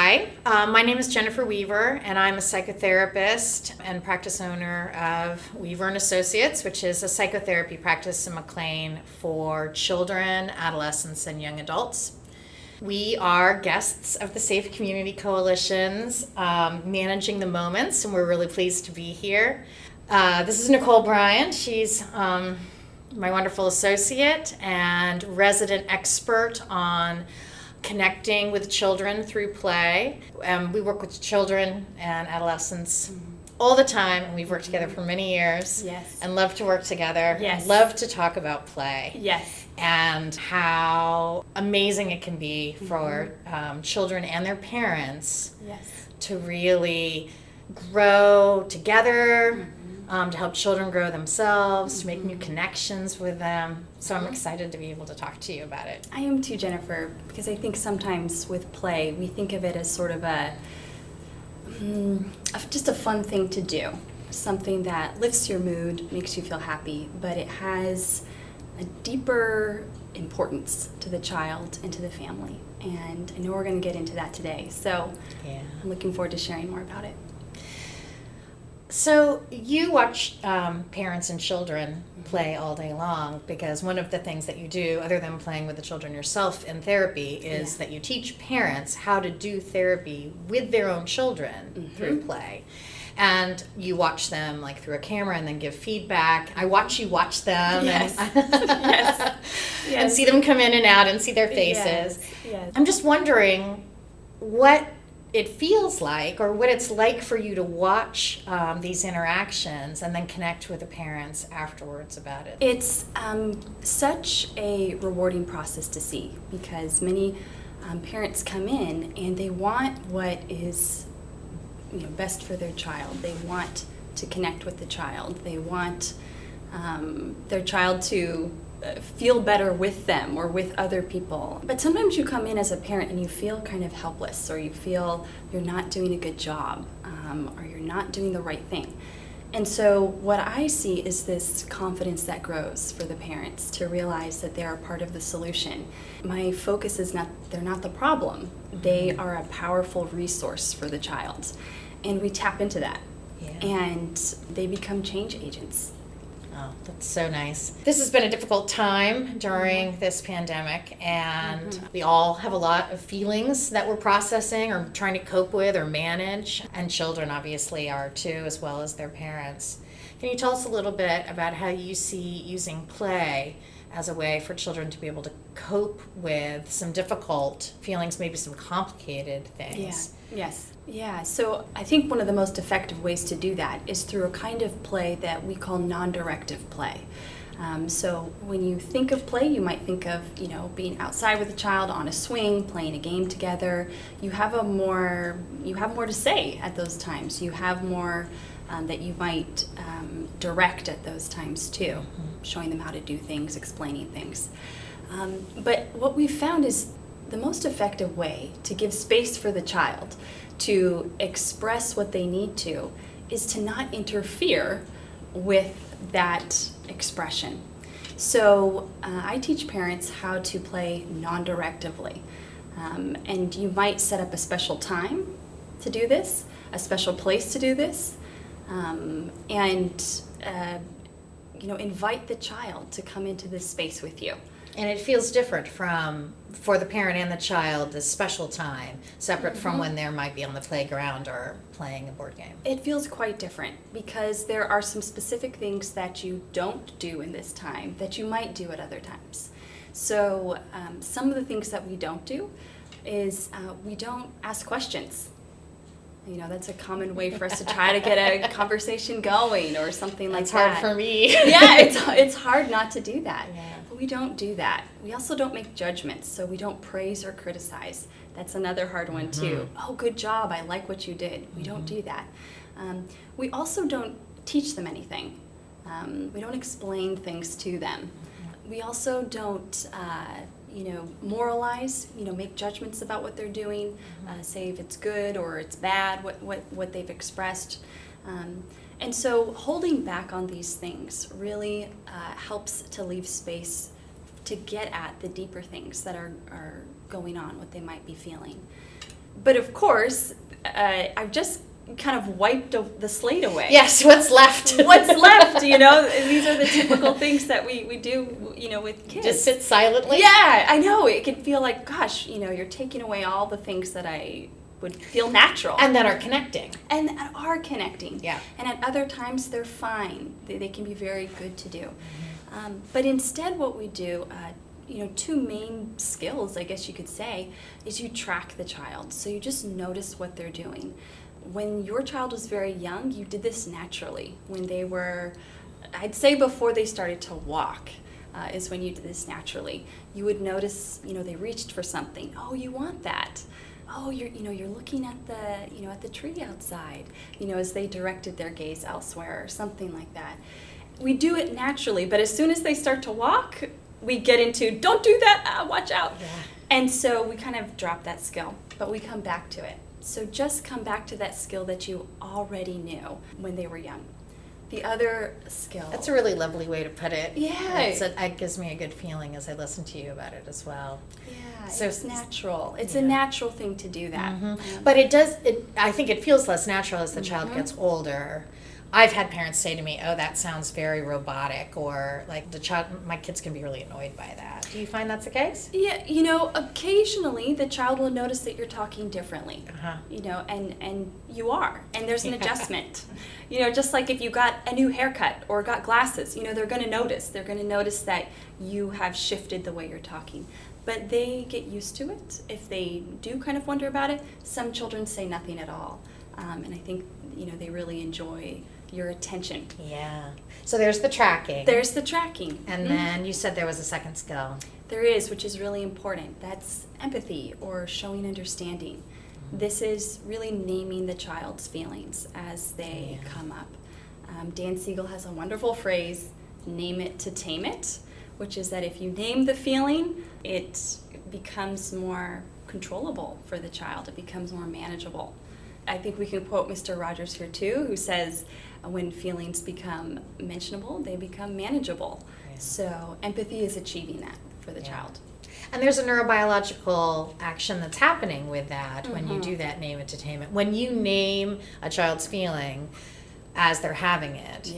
Hi, my name is Jennifer Weaver, and I'm a psychotherapist and practice owner of Weaver and Associates, which is a psychotherapy practice in McLean for children, adolescents, and young adults. We are guests of the Safe Community Coalition's Managing the Moments, and we're really pleased to be here. This is Nicole Bryant. She's my wonderful associate and resident expert on connecting with children through play. We work with children and adolescents all the time, and we've worked together for many years. Yes. And love to work together. Yes. Love to talk about play. Yes. And how amazing it can be for children and their parents Yes. to really grow together, to help children grow themselves, to make new connections with them. So I'm excited to be able to talk to you about it. I am too, Jennifer, because I think sometimes with play, we think of it as sort of just a fun thing to do, something that lifts your mood, makes you feel happy, but it has a deeper importance to the child and to the family. And I know we're going to get into that today, so Yeah. I'm looking forward to sharing more about it. So you watch parents and children play all day long, because one of the things that you do, other than playing with the children yourself in therapy, is that you teach parents how to do therapy with their own children through play. And you watch them like through a camera and then give feedback. I watch you watch them Yes. and, Yes. and see them come in and out and see their faces. Yes. Yes. I'm just wondering what it feels like, or what it's like for you to watch these interactions and then connect with the parents afterwards about it. It's such a rewarding process to see, because many parents come in and they want what is best for their child. They want to connect with the child. They want their child to feel better with them or with other people. But sometimes you come in as a parent and you feel kind of helpless, or you feel you're not doing a good job, or you're not doing the right thing. And so what I see is this confidence that grows for the parents to realize that they are part of the solution. My focus is they're not the problem. They are a powerful resource for the child. And we tap into that. Yeah. And they become change agents. Oh, that's so nice. This has been a difficult time during this pandemic, and we all have a lot of feelings that we're processing or trying to cope with or manage, and children obviously are too, as well as their parents. Can you tell us a little bit about how you see using play as a way for children to be able to cope with some difficult feelings, maybe some complicated things? Yes. Yeah, so I think one of the most effective ways to do that is through a kind of play that we call non-directive play. So when you think of play, you might think of, being outside with a child on a swing, playing a game together. You have more to say at those times. You have more that you might direct at those times too, showing them how to do things, explaining things. But what we've found is the most effective way to give space for the child to express what they need to is to not interfere with that expression. So I teach parents how to play non-directively. And you might set up a special time to do this, a special place to do this, and invite the child to come into this space with you. And it feels different for the parent and the child, this special time, separate from when they might be on the playground or playing a board game. It feels quite different, because there are some specific things that you don't do in this time that you might do at other times. So some of the things that we don't do is we don't ask questions. That's a common way for us to try to get a conversation going or something like that. It's hard for me. Yeah, it's hard not to do that. Yeah. But we don't do that. We also don't make judgments, so we don't praise or criticize. That's another hard one too. Oh, good job, I like what you did. We don't do that. We also don't teach them anything. We don't explain things to them. We also don't moralize, make judgments about what they're doing, say if it's good or it's bad, what they've expressed. And so holding back on these things really helps to leave space to get at the deeper things that are going on, what they might be feeling. But of course, I've just kind of wiped the slate away. Yes, what's left? What's left, you know? These are the typical things that we do, you know, with kids. Just sit silently? Yeah, I know. It can feel like, gosh, you know, you're taking away all the things that I would feel natural. And that are connecting. And that are connecting. Yeah. And at other times, they're fine. They can be very good to do. But instead, what we do, you know, two main skills, I guess you could say, is you track the child. So you just notice what they're doing. When your child was very young, you did this naturally. When they were, I'd say before they started to walk, is when you did this naturally. You would notice, you know, they reached for something. Oh, you want that. Oh, you're looking at the tree outside, you know, as they directed their gaze elsewhere or something like that. We do it naturally, but as soon as they start to walk, we get into, don't do that, watch out. Yeah. And so we kind of drop that skill, but we come back to it. So just come back to that skill that you already knew when they were young. The other skill. That's a really lovely way to put it. Yeah. It gives me a good feeling as I listen to you about it as well. Yeah, So it's natural. It's yeah. a natural thing to do that. But I think it feels less natural as the child gets older. I've had parents say to me, "Oh, that sounds very robotic," or like my kids can be really annoyed by that. Do you find that's the case? Yeah, you know, occasionally the child will notice that you're talking differently. Uh-huh. You know, and you are, and there's an adjustment. You know, just like if you got a new haircut or got glasses, you know, they're going to notice. They're going to notice that you have shifted the way you're talking. But they get used to it. If they do kind of wonder about it, some children say nothing at all. And I think, you know, they really enjoy your attention. Yeah. So there's the tracking. There's the tracking. And then you said there was a second skill. There is, which is really important. That's empathy or showing understanding. This is really naming the child's feelings as they come up. Dan Siegel has a wonderful phrase, name it to tame it, which is that if you name the feeling, it becomes more controllable for the child. It becomes more manageable. I think we can quote Mr. Rogers here too, who says when feelings become mentionable, they become manageable. Yeah. So empathy is achieving that for the child. And there's a neurobiological action that's happening with that when you do that name it to tame it. When you name a child's feeling as they're having it,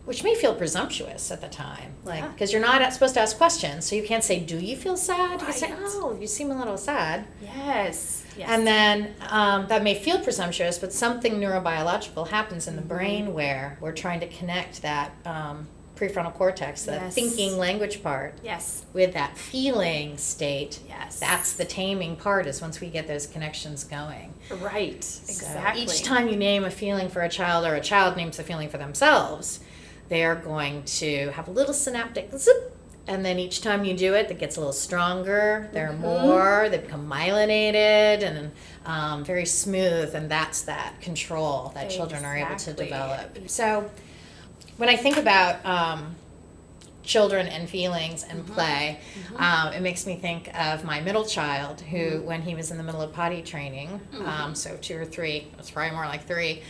which may feel presumptuous at the time, like because you're not supposed to ask questions, so you can't say, "Do you feel sad?" You can say, "Oh, you seem a little sad." Yes. And then that may feel presumptuous, but something neurobiological happens in the brain where we're trying to connect that prefrontal cortex, the thinking language part, with that feeling state. Yes. That's the taming part, is once we get those connections going. Right. Exactly. So each time you name a feeling for a child, or a child names a feeling for themselves, they're going to have a little synaptic zip. And then each time you do it, it gets a little stronger. They're more, they become myelinated and very smooth. And that's that control that children are able to develop. So when I think about children and feelings and play, it makes me think of my middle child who, when he was in the middle of potty training, so 2 or 3, it's probably more like 3,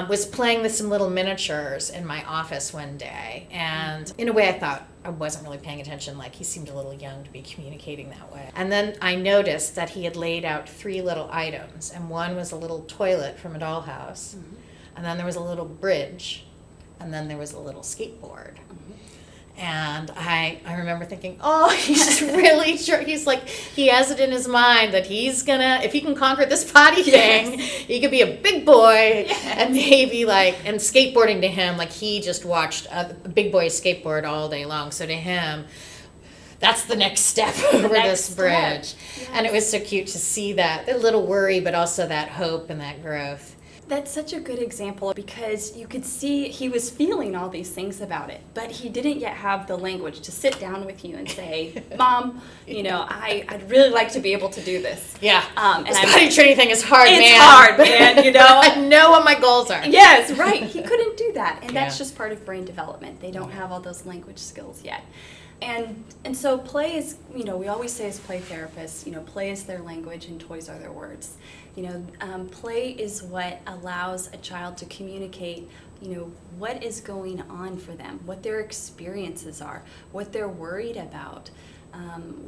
was playing with some little miniatures in my office one day. And in a way I thought I wasn't really paying attention, like he seemed a little young to be communicating that way. And then I noticed that he had laid out 3 little items, and one was a little toilet from a dollhouse, and then there was a little bridge, and then there was a little skateboard. And I remember thinking, oh, he's really sure. He's like, he has it in his mind that he's gonna, if he can conquer this potty thing, he could be a big boy. And maybe and skateboarding to him, like he just watched a big boy skateboard all day long. So to him, that's the next step over this bridge. And it was so cute to see that, a little worry, but also that hope and that growth. That's such a good example, because you could see he was feeling all these things about it, but he didn't yet have the language to sit down with you and say, "Mom, you know, I'd really like to be able to do this." Yeah. And this potty training thing is hard, man. It's hard, man, you know. I know what my goals are. Yes, right. He couldn't do that, and that's just part of brain development. They don't have all those language skills yet. And so play is, you know, we always say as play therapists, you know, play is their language and toys are their words. You know, play is what allows a child to communicate, you know, what is going on for them, what their experiences are, what they're worried about.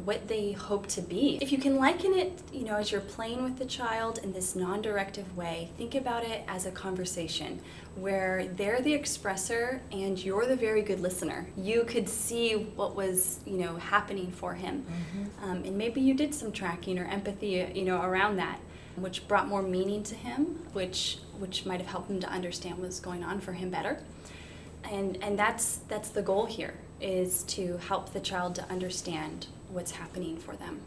what they hope to be. If you can liken it, as you're playing with the child in this non-directive way, think about it as a conversation where they're the expressor and you're the very good listener. You could see what was, happening for him. And maybe you did some tracking or empathy, around that, which brought more meaning to him, which might have helped him to understand what's going on for him better. And that's the goal here, is to help the child to understand what's happening for them.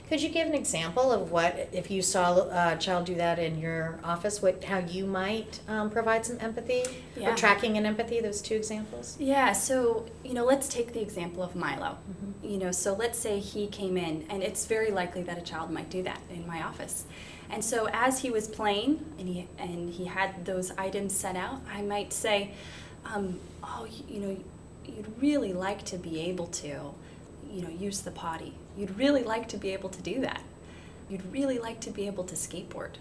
Could you give an example of what, if you saw a child do that in your office, how you might provide some empathy? Yeah. Or tracking and empathy, those two examples? Yeah, so, let's take the example of Milo. So let's say he came in, and it's very likely that a child might do that in my office. And so as he was playing, and he had those items set out, I might say, you'd really like to be able to, use the potty. You'd really like to be able to do that. You'd really like to be able to skateboard.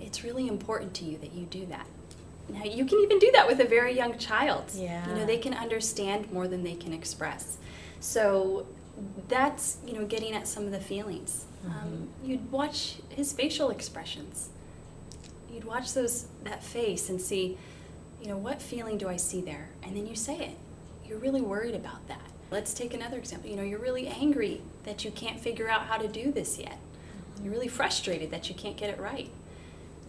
It's really important to you that you do that. Now, you can even do that with a very young child. Yeah. They can understand more than they can express. So that's, getting at some of the feelings. You'd watch his facial expressions. You'd watch that face and see, what feeling do I see there? And then you say it. You're really worried about that. Let's take another example. You're really angry that you can't figure out how to do this yet. You're really frustrated that you can't get it right.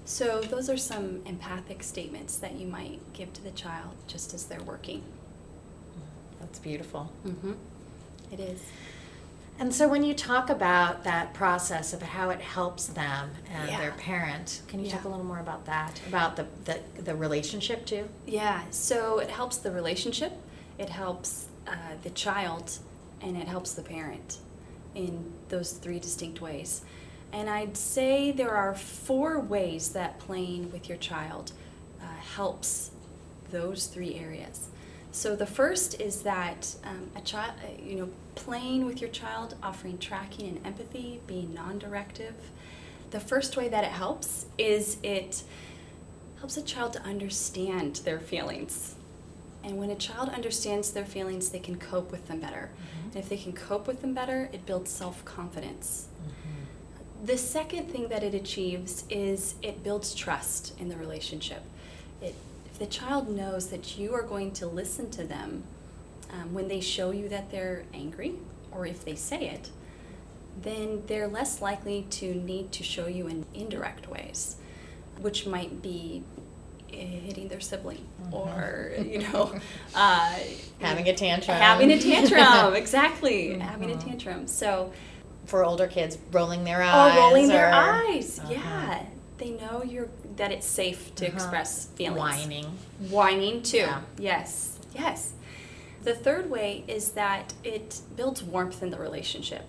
So those are some empathic statements that you might give to the child just as they're working. That's beautiful. It is. And so when you talk about that process of how it helps them and Yeah. their parent, can you Yeah. talk a little more about that? About the relationship too? Yeah, so it helps the relationship, it helps the child, and it helps the parent in those three distinct ways. And I'd say there are 4 ways that playing with your child helps those 3 areas. So the first is that a child, playing with your child, offering tracking and empathy, being non-directive. The first way that it helps is it helps a child to understand their feelings. And when a child understands their feelings, they can cope with them better. And if they can cope with them better, it builds self-confidence. The second thing that it achieves is it builds trust in the relationship. If the child knows that you are going to listen to them when they show you that they're angry, or if they say it, then they're less likely to need to show you in indirect ways, which might be hitting their sibling or Having a tantrum. Exactly. Having a tantrum. So For older kids, rolling their eyes. rolling their eyes. Yeah, they know that it's safe to express feelings. Whining too. Yeah. Yes. The third way is that it builds warmth in the relationship.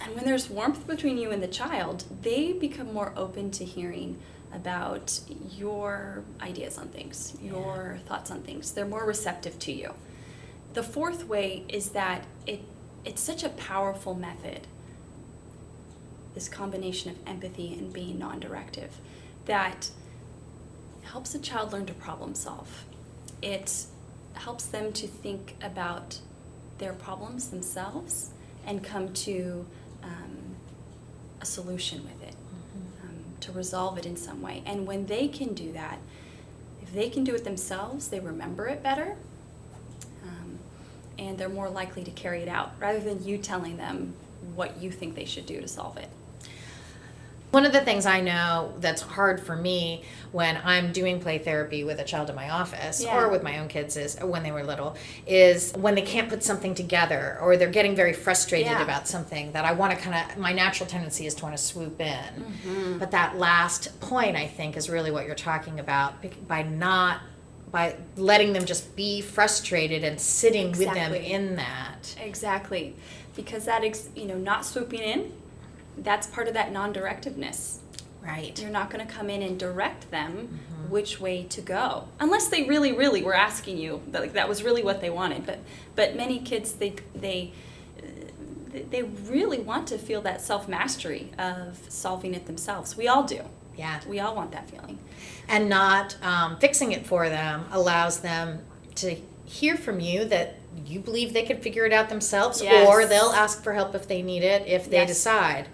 And when there's warmth between you and the child, they become more open to hearing about your ideas on things, your thoughts on things. They're more receptive to you. The fourth way is that it's such a powerful method, this combination of empathy and being non-directive, that helps a child learn to problem solve. It helps them to think about their problems themselves and come to a solution with it, to resolve it in some way. And when they can do that, if they can do it themselves, they remember it better, and they're more likely to carry it out rather than you telling them what you think they should do to solve it. One of the things I know that's hard for me when I'm doing play therapy with a child in my office or with my own kids is when they were little is when they can't put something together or they're getting very frustrated about something that I want to my natural tendency is to want to swoop in. But that last point I think is really what you're talking about by letting them just be frustrated and sitting with them in that. Exactly. Because that not swooping in, that's part of that non-directiveness. Right. You're not going to come in and direct them which way to go, unless they really, really were asking you. That was really what they wanted. But many kids they really want to feel that self-mastery of solving it themselves. We all do. Yeah. We all want that feeling. And not fixing it for them allows them to hear from you that you believe they could figure it out themselves, Yes. or they'll ask for help if they need it, if they Yes. decide.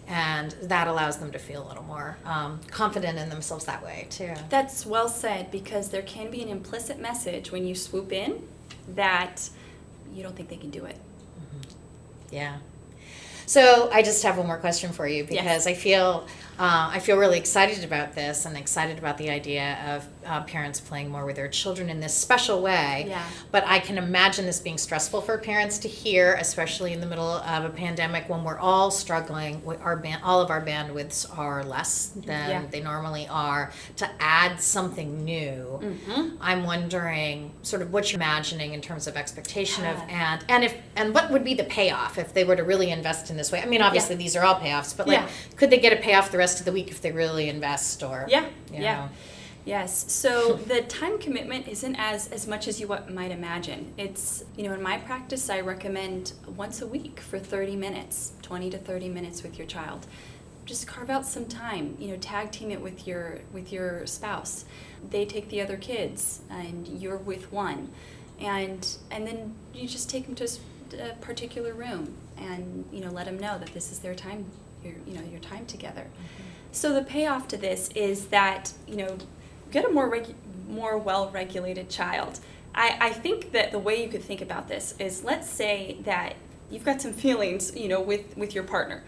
And that allows them to feel a little more confident in themselves that way, too. That's well said, because there can be an implicit message when you swoop in that you don't think they can do it. Yeah. So I just have one more question for you, because Yes. I feel really excited about this, and excited about the idea of parents playing more with their children in this special way. Yeah. But I can imagine this being stressful for parents to hear, especially in the middle of a pandemic when we're all struggling. All of our bandwidths are less than Yeah. they normally are. To add something new, I'm wondering sort of what you're imagining in terms of expectation of and what would be the payoff if they were to really invest in this way. I mean, obviously these are all payoffs, but like, Yeah. could they get a payoff the rest of the week if they really invest, or Yeah, you yeah. know? Yes, so the time commitment isn't as much as you might imagine. It's, in my practice, I recommend once a week for 30 minutes, 20 to 30 minutes with your child. Just carve out some time, tag team it with your spouse. They take the other kids and you're with one. And then you just take them to a particular room and, let them know that this is their time, your time together. So the payoff to this is that, get a more well-regulated child. I think that the way you could think about this is, let's say that you've got some feelings, with your partner.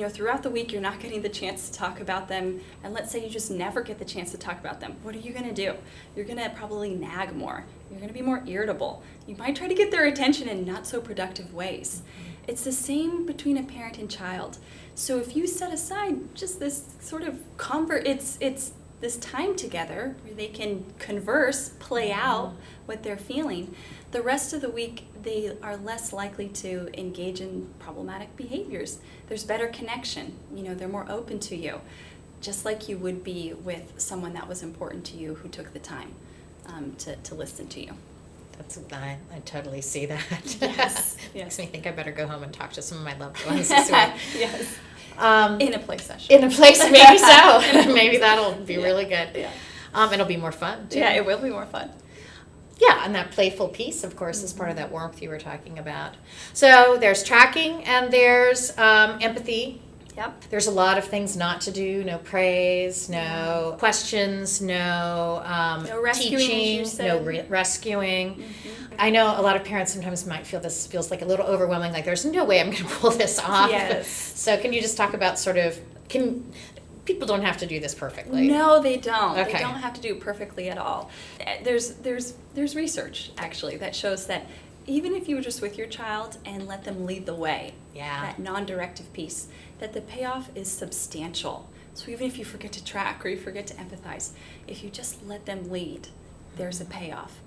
Throughout the week you're not getting the chance to talk about them, and let's say you just never get the chance to talk about them. What are you going to do? You're going to probably nag more. You're going to be more irritable. You might try to get their attention in not so productive ways. It's the same between a parent and child. So if you set aside just this sort of it's this time together where they can converse, play out what they're feeling, the rest of the week they are less likely to engage in problematic behaviors. There's better connection. They're more open to you, just like you would be with someone that was important to you who took the time to listen to you. I totally see that. Yes. Makes me think I better go home and talk to some of my loved ones this week. Yes. In a play session. In a place, maybe so. Maybe that'll be really good. Yeah. It'll be more fun, too. Yeah, it will be more fun. Yeah, and that playful piece, of course, is part of that warmth you were talking about. So there's tracking and there's empathy. Yep. There's a lot of things not to do. No praise, no questions, no rescuing, as you teaching, said. no rescuing. I know a lot of parents sometimes might feel this feels like a little overwhelming, like there's no way I'm going to pull this off. Yes. So can you just talk about people don't have to do this perfectly? No, they don't. Okay. They don't have to do it perfectly at all. There's research, actually, that shows that even if you were just with your child and let them lead the way, that non-directive piece, that the payoff is substantial. So even if you forget to track or you forget to empathize, if you just let them lead, there's a payoff.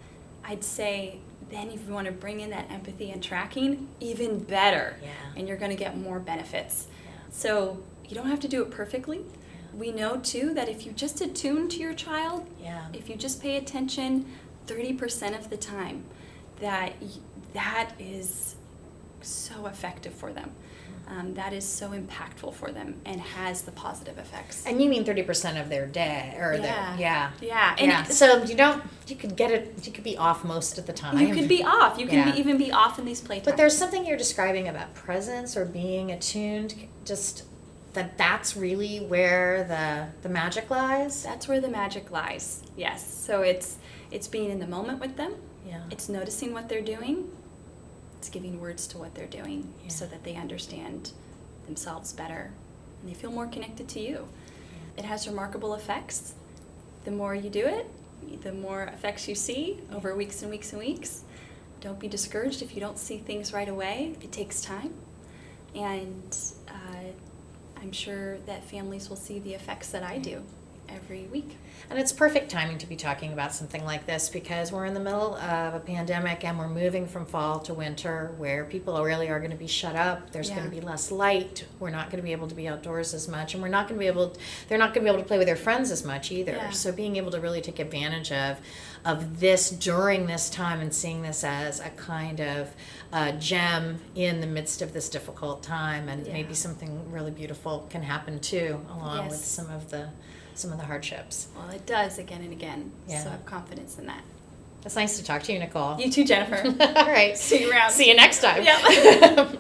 I'd say then if you want to bring in that empathy and tracking, even better. Yeah. And you're going to get more benefits. Yeah. So you don't have to do it perfectly. We know, too, that if you just attune to your child, if you just pay attention 30% of the time, that is so effective for them. That is so impactful for them and has the positive effects. And you mean 30% of their day, or Yeah. And so you could be off most of the time. You could be off. You can even be off in these playtimes. But there's something you're describing about presence or being attuned, just that's really where the magic lies. That's where the magic lies. Yes. So it's being in the moment with them. Yeah. It's noticing what they're doing. It's giving words to what they're doing so that they understand themselves better and they feel more connected to you. Yeah. It has remarkable effects. The more you do it, the more effects you see over weeks and weeks and weeks. Don't be discouraged if you don't see things right away. It takes time. And I'm sure that families will see the effects that I do every week. And it's perfect timing to be talking about something like this because we're in the middle of a pandemic and we're moving from fall to winter where people really are going to be shut up. There's going to be less light. We're not going to be able to be outdoors as much, and they're not going to be able to play with their friends as much either. Yeah. So being able to really take advantage of this during this time and seeing this as a kind of gem in the midst of this difficult time, and maybe something really beautiful can happen too along with some of the hardships. Well, it does again and again. Yeah. So I have confidence in that. It's nice to talk to you, Nicole. You too, Jennifer. All right. See you around. See you next time. Yeah.